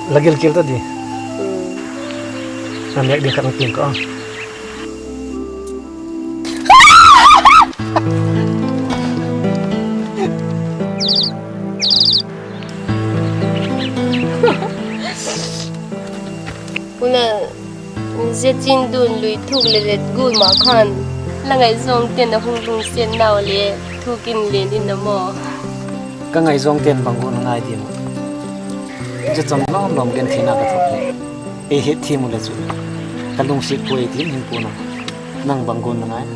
Lagi kil tadi. Nampak dia kan ping kau. Una zetin dun lui thuk le gu ma khan langai zong ten na hung hung sen naw le thukin len in na mo Ka ngai zong ten bangun ngai di mo. Je cham lom lom gen thina ka thok le. E het thi mu le chu. Ka lung sit poi thi hin pu na. Nang bangun ngai.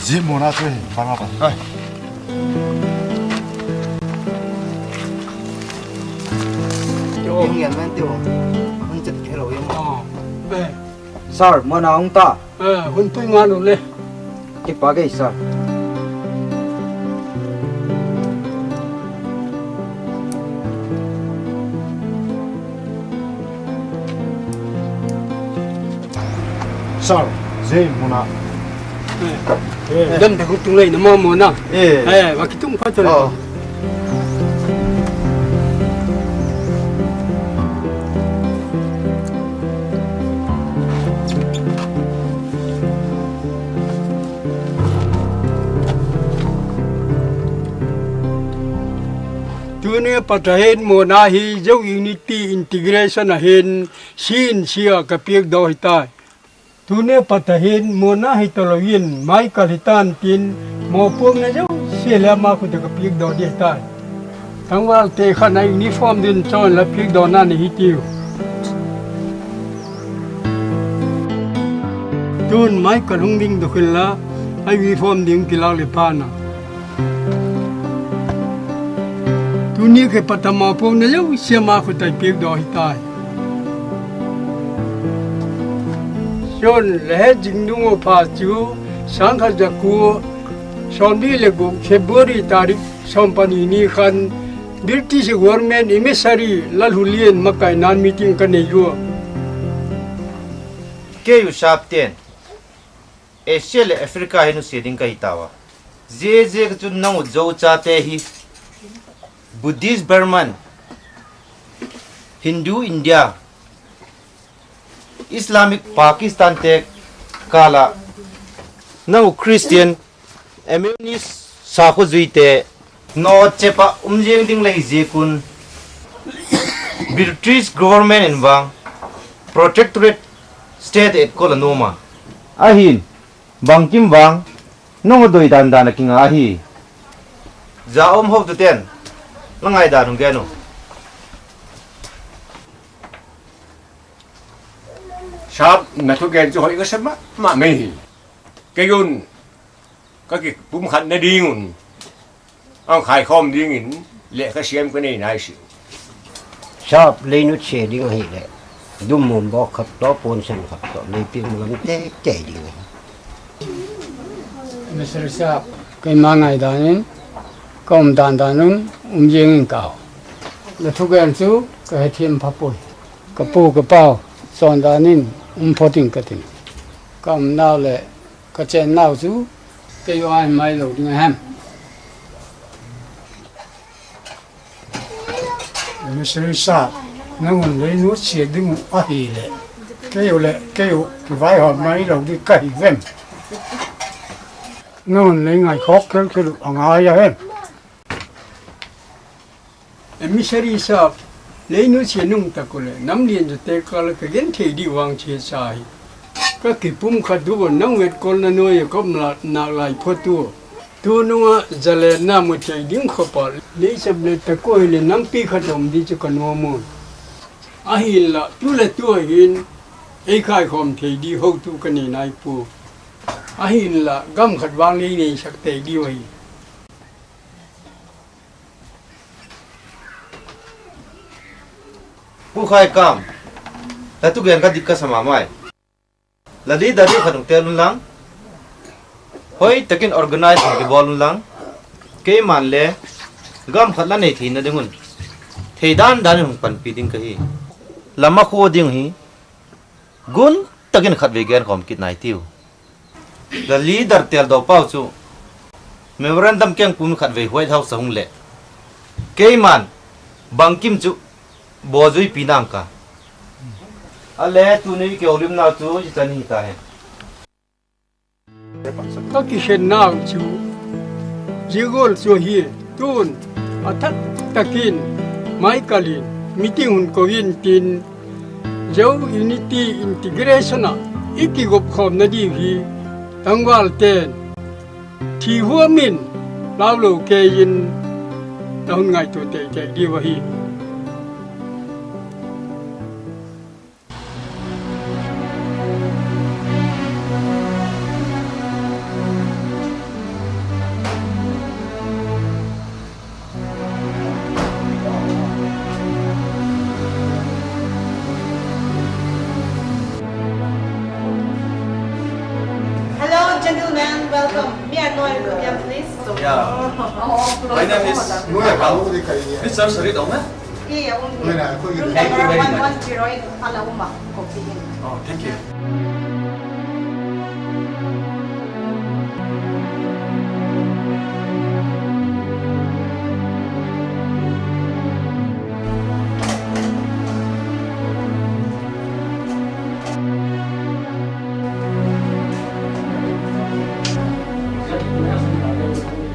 Zimuna tu, bang apa? Hai. Yo, yang mana tu? Hunjat kilo yang. Be. Sir, mana ang ta? Huntuy nga nule. Ipagay, sir. Sir, Zimuna. Dam dah hutung lain nama mana? Waktu itu empat orang. Tunia patahin mo na hi jo unity integration ahin sin siya kapiag daw hitai. Tunia patahin mo na hi tolawin may kalitan tin mo pong na jo sila ma ko kapiag daw di hitai. Thangwal te khana uniform din chon la piag daw na ni hitiu. Tun mai kalung ding dokilla ai uniform ding kilaw le pana. Tunia ke patama pong na jo siya ma ko tai piag daw hitai. Yon lehe jingdungo pasu sangka jaku sombi legu Februari tarik sompani ni kan British government emissary Lalhminghlui makai nan meeting kaneyo. Ke yu sharp ten. Asia le Africa henu seding ka hitawa. Je chu nang jo cha te hi. Buddhist Burman, Hindu India, Islamic Pakistan tek kala nang Christian Emunis sakho zuite no chepa umjeng ding lai je kun British government enwang protectorate state et kolonoma ahin bangkim wang nong doi dan dan kinga ahi jaom hok tu ten langai da nung gano Sharp na thu gen cho hỏi cái sớm mà mày cái yun cái bún khăn nó đi ngουν ông khai khom đi ngìn lệ cái xem cái này này sự Sharp lấy nút xe đi ngay lệ đun mồm bò khập đó pôn sang khập đó lấy tiếng lắm té chạy đi ngay. Mr. Sharp cái mang ngày đó nên công đàn đàn nun dương cao là thu gen chú cái thiên pháp bồi cái bù cái bao son đàn nên phô tình cái tình cầm nào lệ cái chân nào chú cái ai mai lâu đi ham. Mr. Sharp nó còn lấy nút xe đi ngủ ở hì lệ cái vai họ mai lâu đi cày vem nó còn lấy ngày khó cái được ông ai vậy em. Mr. Sharp lấy nút xe nung ta cô lệ nắm liền cho tê cả là cái gen thề đi vang chia sai các cái bùm khát đua nông nghiệp con là nuôi có mà nạc lại phốt tu nua giờ là nam một chạy đứng khó bỏ lấy sập lên ta coi là nắm pi khát đồng đi cho con mua mua ahin là tu ahin ai khai khom thề đi hậu tu cái này này pu ahin là gam khát vang lấy này sắc thề đi vậy. Pu khai kam la tu gen ka dikka sama mai la di dari khadung telun lang hoi takin organize ke bolun lang ke man le gam khatla nei thin na dingun theidan dan hung pan pi ding ka hi lama kho ding hi gun takin khat ve gen khom kit nai tiu la leader tel do pau chu memorandum kyang pum khat ve white house hung le ke man bangkim chu bozui pinang ka ale tu nei ke olim na chu chani ta hai các cái hiện nào chú gol cho hi tun atat takin mai kalin meeting hun ko win tin jo unity integration a iki gop khom na di hi tangwal ten thi huwa min law lo ke yin dong ngai to te di wa hi. Gentlemen, welcome. Me and Noel, please. Yeah. My name is Mr. Sarit Ong. Yeah, room number 110 in Alauma. Oh, thank you.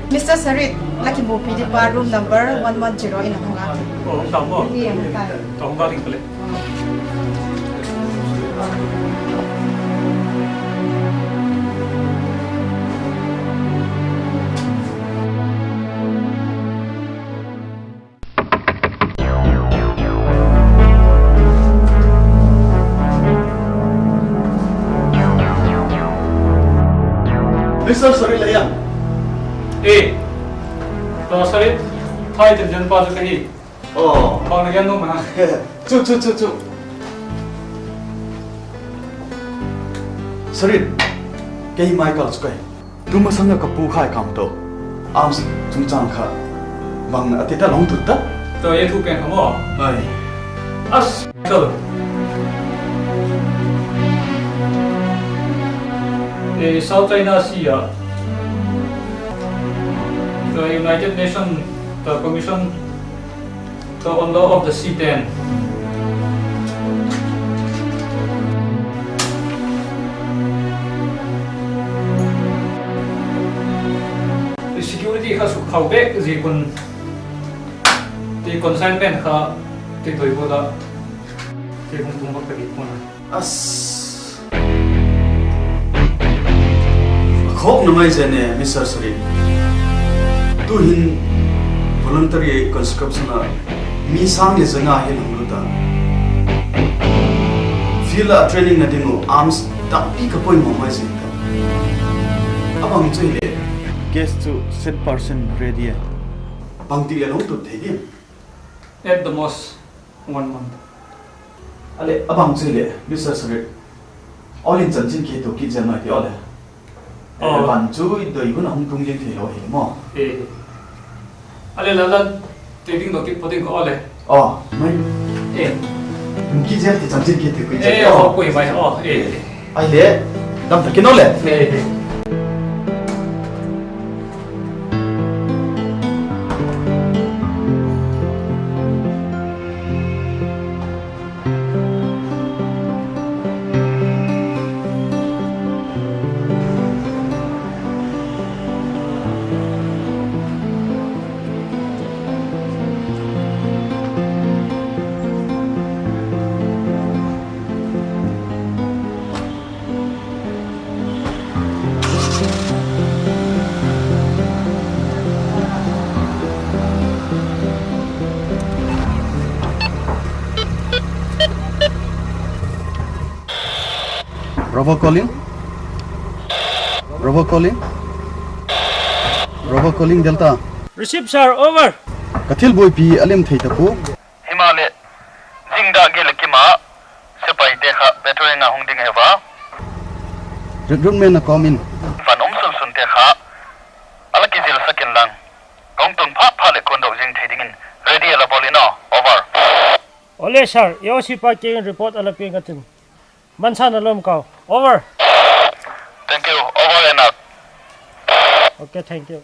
Mr. Sarit, Laki mo pili pa room number 110 ina hunga. Oh, tama. Iya, kai. Tahu garing pala. Mr. Sorry Layang. तो sir Thai जन पास कहीं पावन ज्ञान नो मना चु सरित कहीं माइकल स्क्वाय तुम संग कपू खाए काम तो आम तुम चांग खा बंग अतिता लोंग तुत्ता तो ये तू क्या हमो नहीं अस तो ये साउथ चाइना सी या the United Nations, the Commission on Law of the C10. The security has Khawvaiphei the consignment ha the doiboda the bumba kagipona. As khop namai jane Mr. Suri. Tu hin voluntary conscription na mi sang le zanga hin huluta feel training na dingo arms ta pi ka poi mo mai zin abang chui le guess to set person ready bang ti le long tu thegi At the most 1 month ale abang chui le Mr. Suri all in chanchin ke to ki jana ki ole ban chu doi gun hong tung ling the lo he mo Ale lalan trading doki poding ko ole. Mai. Mungkin je ti chanchin ke te kui je. Koi mai. Ai le, dam ta kinole. Bravo calling. Bravo calling. Bravo calling Delta. Receive sir, over. Kathil boy pi alim thei tapu. Himale. Jingda gelakima. Sepai dekha petrol na hongding heva. Recruitment na come in. Van omsul sun dekha. Alaki zil sakin lang. Gongtung pha pha le kondo jing theding in. Ready ala bolino. Over. Ole sir, yosi pa king report ala pingatin. Mansan alom kau. Over. Thank you. Over and out. Okay, thank you.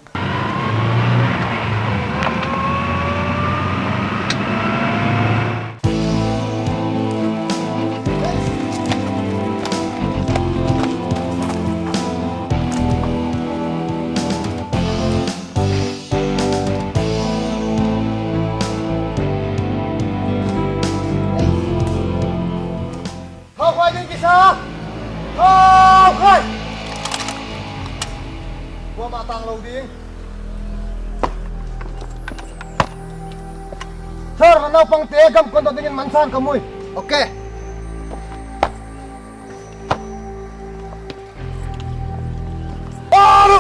Sir, mana pang tegam kondo dengan mansan kamu? Oke. Baru.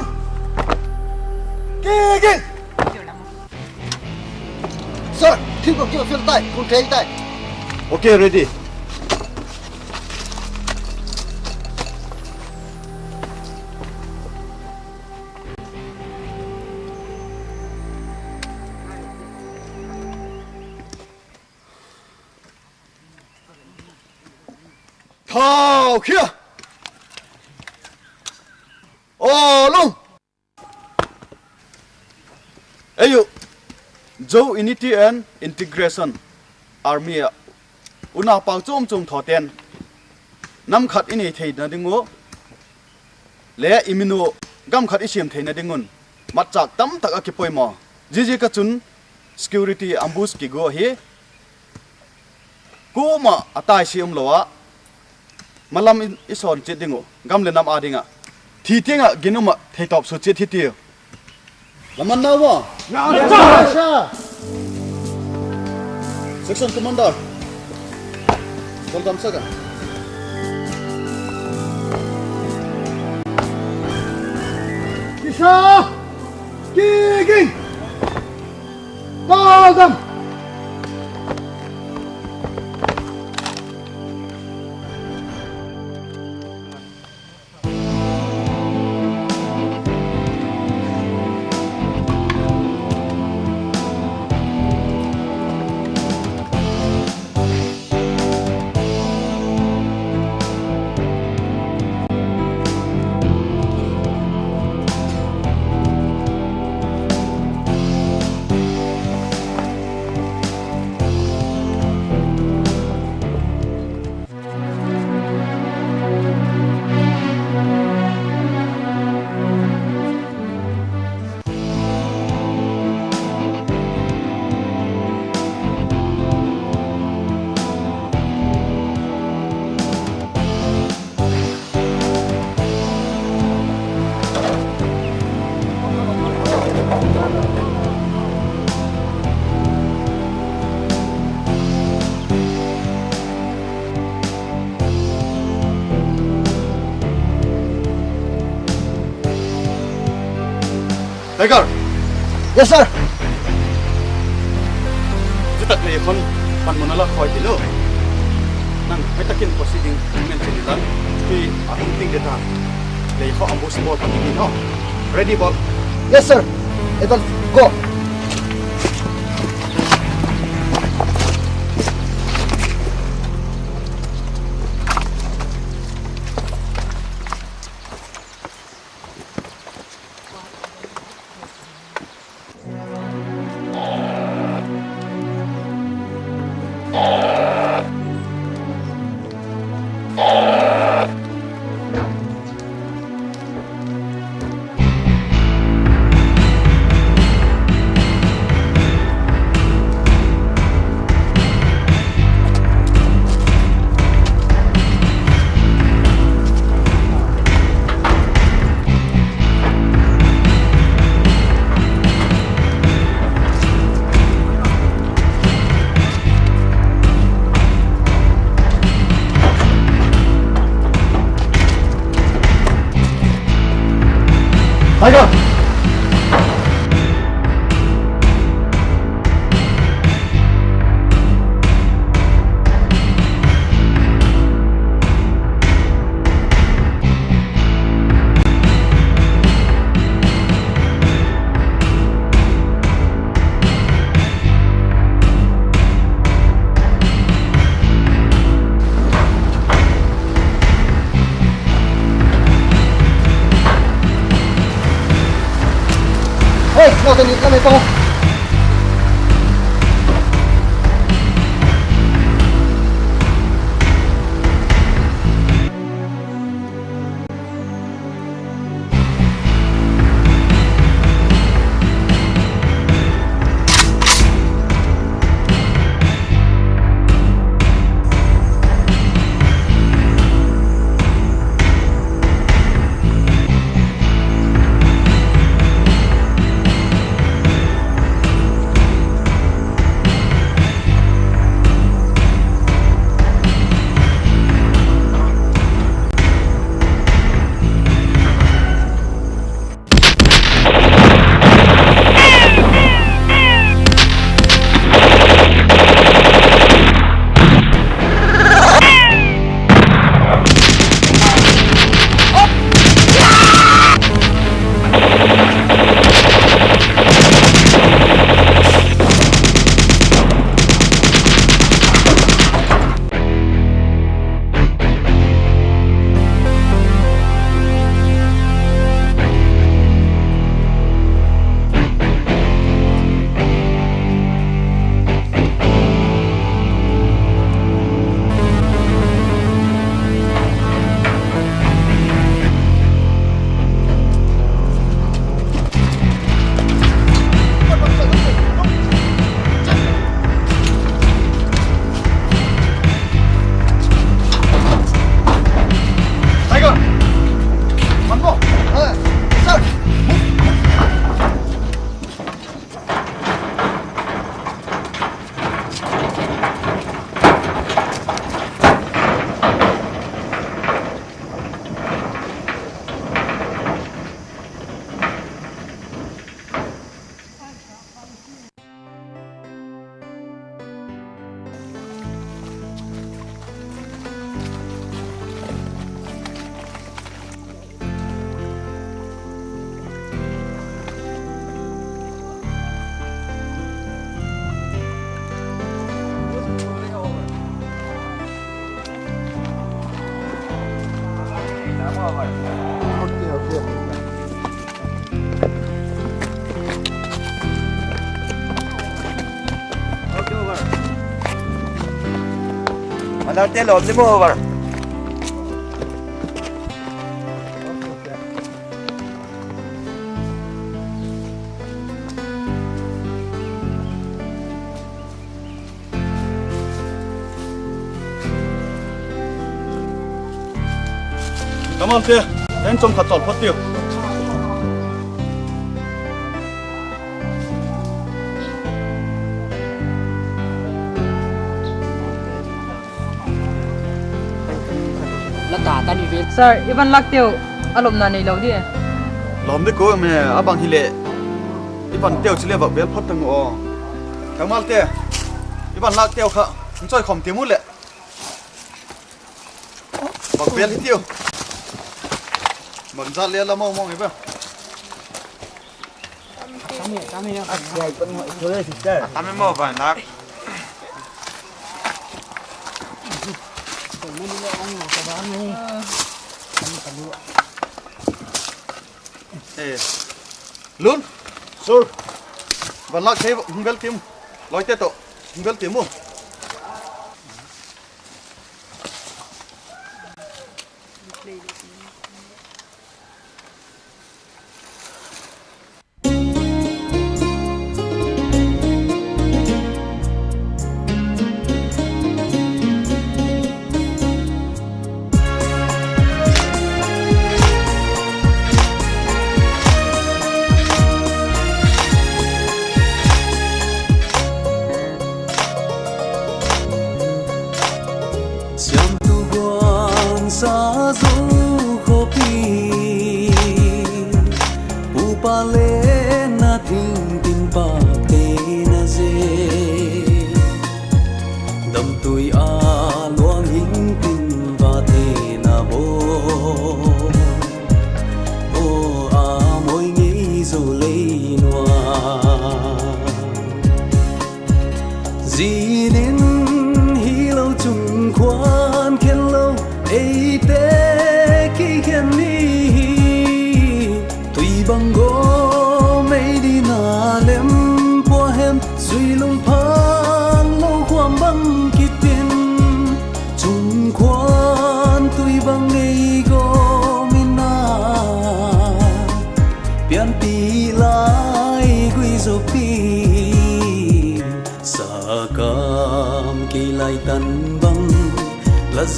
Gigi. Sir, tim ko feel tai, kun thei tai. Okay, ready. Thao kia. Long. Ayo. Joe Unity and Integration Army. Una pau chom thoten. Nam khat ini thei na dingo. Le iminu gam khat isim thei na dingun. Matchak tam tak akipoi mo. Jiji kacun security ambush ki go hi. Kuma atai sium loa. Malam ison cedingo gamle nam adinga. Titinga ginuma theitop su ced hitiu. Laman nawa. Ya. Section commander. Welcome saga. Kisah Giging Pauzalam. Tiger. Yes sir. Jutak le kon pan monala khoi tilo. Nang metakin proceeding men chinilan ki ahung ting data. Le kho ambush bot pati no. Ready bot. Yes sir. It'll go. Tiger. Hey, mau tanya kami po. Malar te lom ni mo var. Kamal te, en som khat tol phat tiêu. Sir, iban lak tiêu alom na nei lo di. Lom de ko me abang hile. Iban teo chile vak bel phat tang o. Kamal te, iban lak teo kha, choi khom ti mu le. Vak bel hi teo. Mang ra le la mo mo ngai ba. Kami ai pun mo ito sister. Kami mo ba nak? Luôn, sir. Và lắc thế bel tim, lôi tết to, bel tim mu.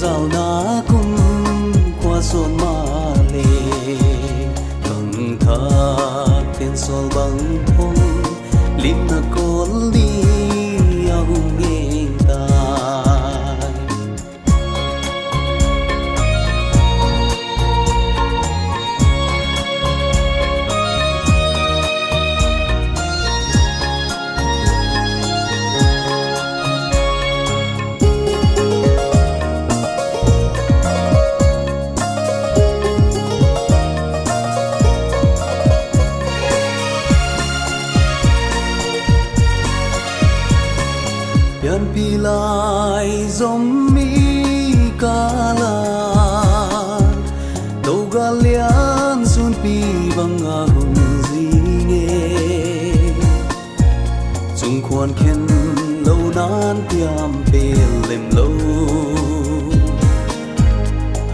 Giao na kun qua son male Thang thak ten sol bang phong lim na kol ni ahung ngeng tai Pilai zom mi kalan Tau galian sun pi bang ahun zinge Chung khuan khen lâu nan tiam pelem lâu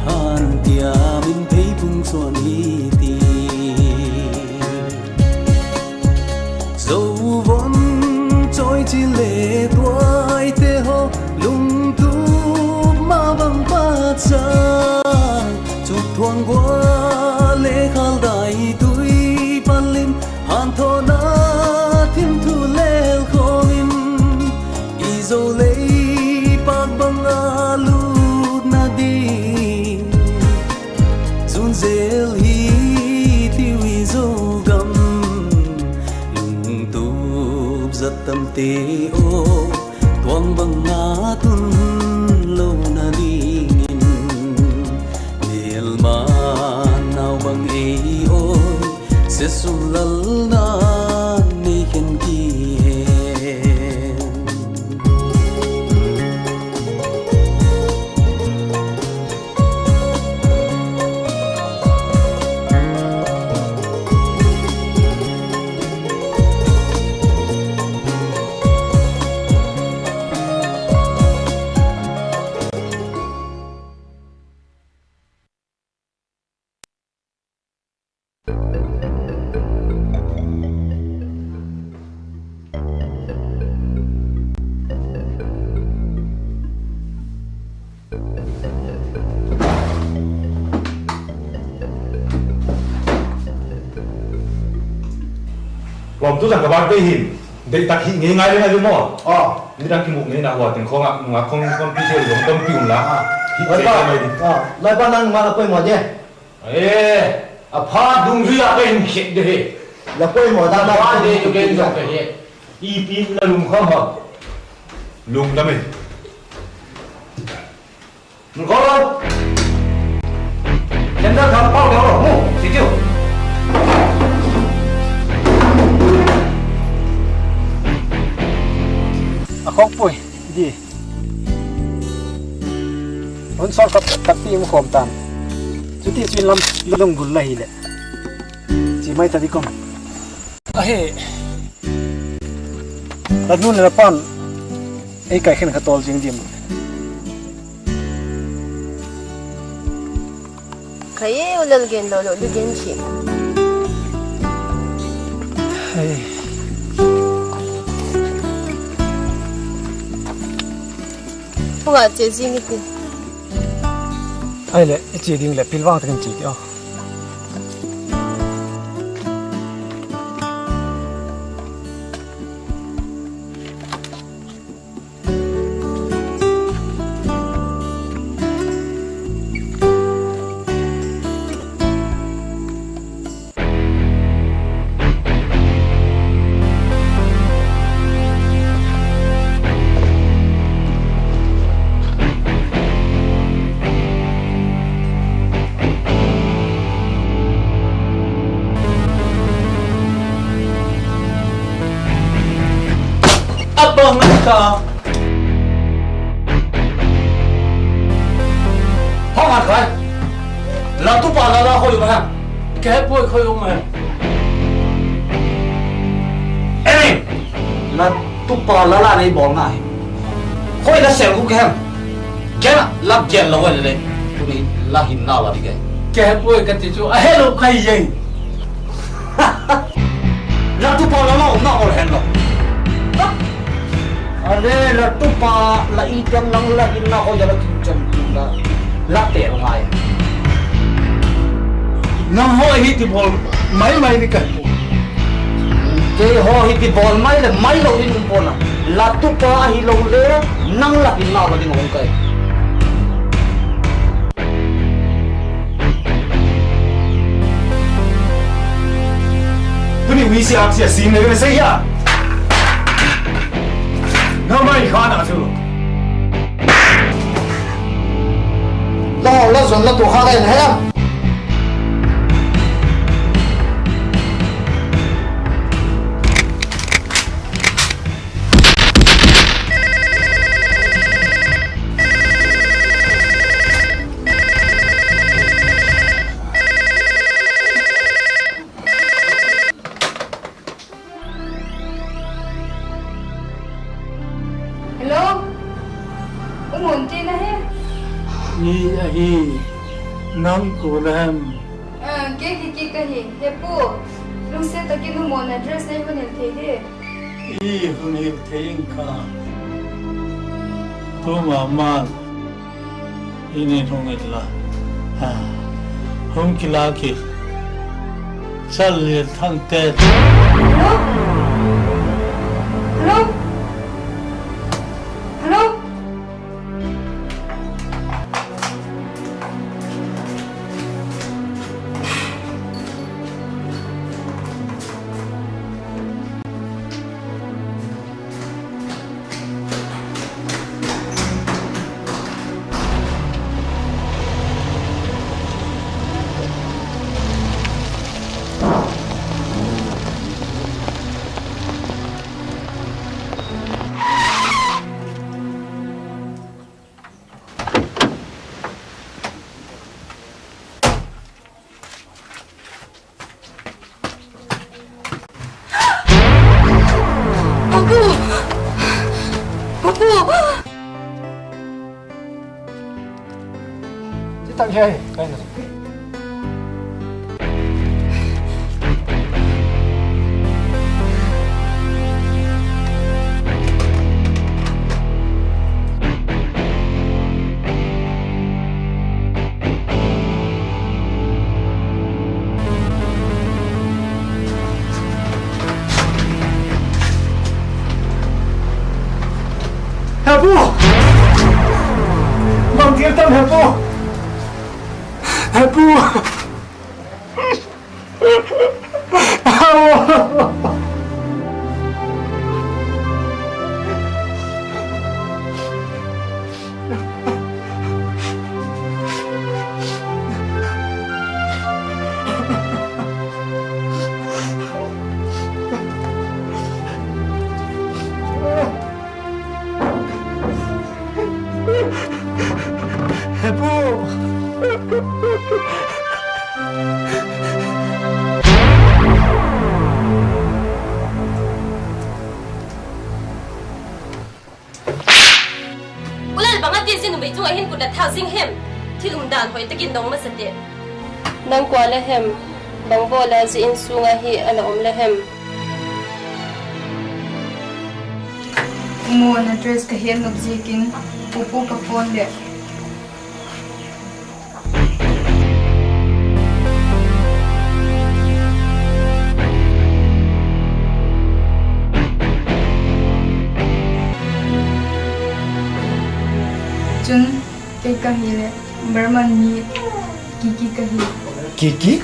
Han tiamin thấy phung xuân hi ti Dấu vốn trôi chi lệ tuổi te ho lung tu ma bang pa cha chuk thuang qua lệ khal dai tui palim han tho na thim thu lel khongin izo le pak bang alu na di zun zel hi tiu izo gam lung tu zat tam te o tuang bang na tun lâu na lingin nel ma nào bang ei oi se sum lal na ni khen ki ผมทุกอย่างกับบ้านไปหินเด็กตักหินง่ายๆเลยนะพี่หมออ๋อนี่ดังกินหมูนี่นะหัวถึงของของพี่เทลของต้มปิ่มละหินเจ๊ไม่ดี来帮咱妈来跪毛去。พาดุงเรือเป็นเข็ดเด้来跪毛咱ว่าเดี๋ยวเกณฑ์ส่งไปเฮ็ดอีปีละลุงเขาบอก ลุงนะมั้ย มึงขอร้อง现在他爆掉了木急救ของป่วยดีคนสอนกับตักตีมุขมตามจุดที่จีนลำลงบุญเลยแหละจีไม่ตัดที่กงเฮ้ตัดนู่นเลยป้อนไอ้ไก่ขึ้นขตอลจริงจริงใครเอาเลิกเกนเราเลิกเกนชิเฮ้พวกเจ๊จิงนี่คือไอ้เละเจ๊ดิ้งเละพิลว่างตะกันจีเดียวห้องอัดใครเราทุกป่าเราเขาอยู่ไหมครับแกป่วยเขาอยู่ไหมเอ้ยเราทุกป่าเราในบ่อง่ายเขาจะเสียกูแค่แกน่ะรับเกียรติเราไว้เลยทุนี้ลาหินหน้าวะดิแกป่วยกันที่จู่เฮ้ยลูกใครยิงเราทุกป่าเราหน้าเราเห็นหรอAda la tupa la ikan lang la inna ko jala kincam tula la ter ngai. Nam ho hi ti bol mai ni kan. Ke ho hi ti bol mai le mai lo ni um pona. La tupa hi lo le nang la inna ba ding ong kai. Tu ni wi si ak si sin ne ne sai ya. 那么你看哪去了？那准那多哈的人呀。Nam kulam. Ke kahi hepu lung se takin humon address nei hunil thede. Hunil thein ka. Tu mama ini hongitla. Hong kilaki. Sal le thangte. Hello? Hello? Tặng chơi, đây là Hepu! Bang Tirtam Hepu! Hepu! Nang kwa lehem, bang bola si insunga hi ala lehem. Mo na dress ka hian of zikin, pupu ka phone le. Chun kay kahile, Burman ni Kiki kahi. Kiki?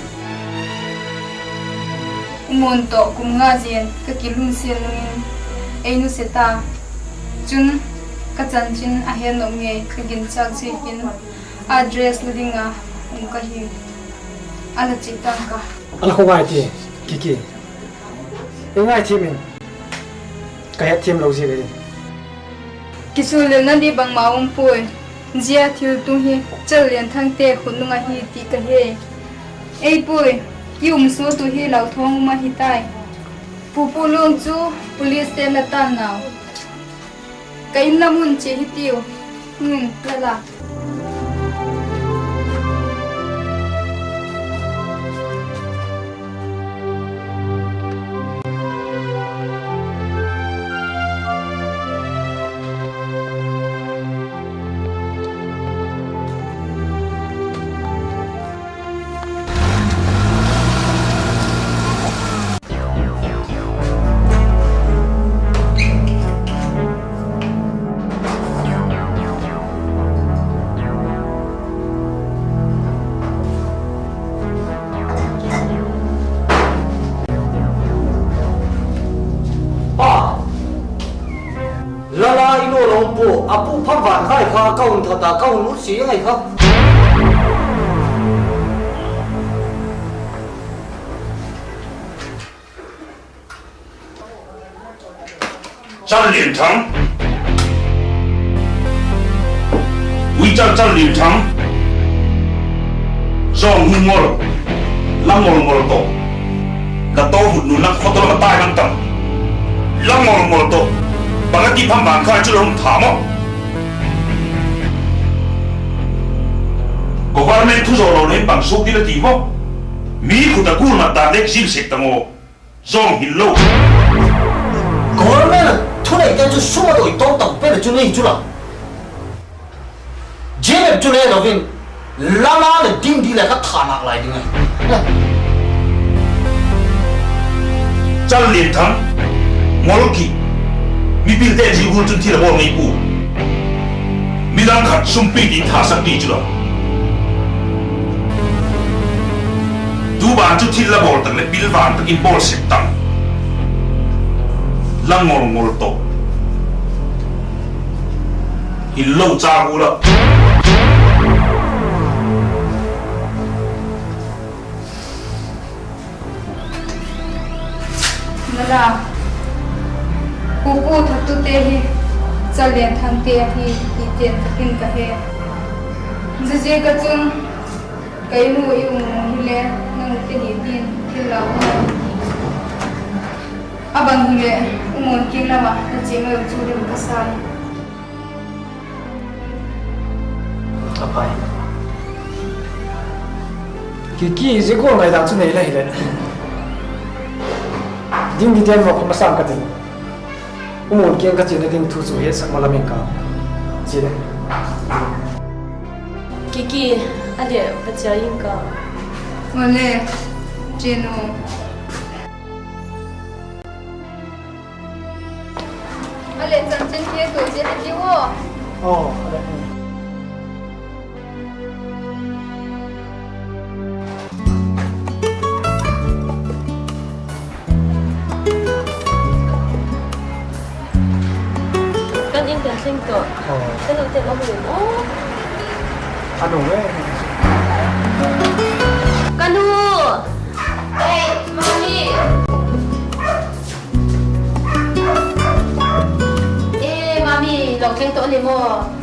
Umonto kung nga ziyan kakilung silungin ay no seta. Chun kachanchin ahen no ngay kagin chag sikin address na nga kahi. Ala chitang ka. Ala ko ngai ti Kiki. Ngai ti min. Kaya tim lo zile. Kisulil na di bang maumpoy. Zia thil tung hi chalian thang te khununga hi ti ka he. Ei pui, yum so tu hi lau thong ma hi tai. Pupu lung chu police te la tan naw. Kain na mun che hi tiu. Lala. Apu pham van khai kha kaun thata kaun lut si ngai kha L.L.B we L.L.B Zong humor lamol mol to la to hut nu nak khotor ma tai nam tam lamol mol to bangati pham van khai chu rom thamo government thu zoro nei bang sok di la ti mo mi khu ta gur ma ta lek sil sek tango zong hin lo government thu nei ka chu suma doi tong tang pe chu nei chu la jeb chu nei no vin lama le ding di la ka thana lai ding L.L.B molki mi bil de ji gur chun thi la bo ngai pu mi lang khat sum pi di tha sak ti chu la du ban chu thi la bol tak le bil van tak in bol sek tang lang ngol to in lo cha gu la Nala, pupu thatu te hi, chalian thang te hi, iten takin ka he. Zaje ka chung, kay mo yung hile, nang tinitin, hilaw mo. Abang hile, umon king lama, na chima yung chulim kasay. Apay. Kiki, zigo ngay dang sunay la hile. Ding di tiyan mo kung masang ka din. Umon kiyang ka dyan na ding tuso yan sa malaming ka. Sila. Kiki, ade, pachayin ka. Wale, Jeno. มาเล่นจันเจนเทียตัวเจนจิวอ๋ออะไร กันยิ่งกันซิ่งตัวกันเราเจ็บมาหมื่นโอ้ หนูเว้ย กันดูเอ้ยมานี่มามีเราเก่งตัวนี่มั้ง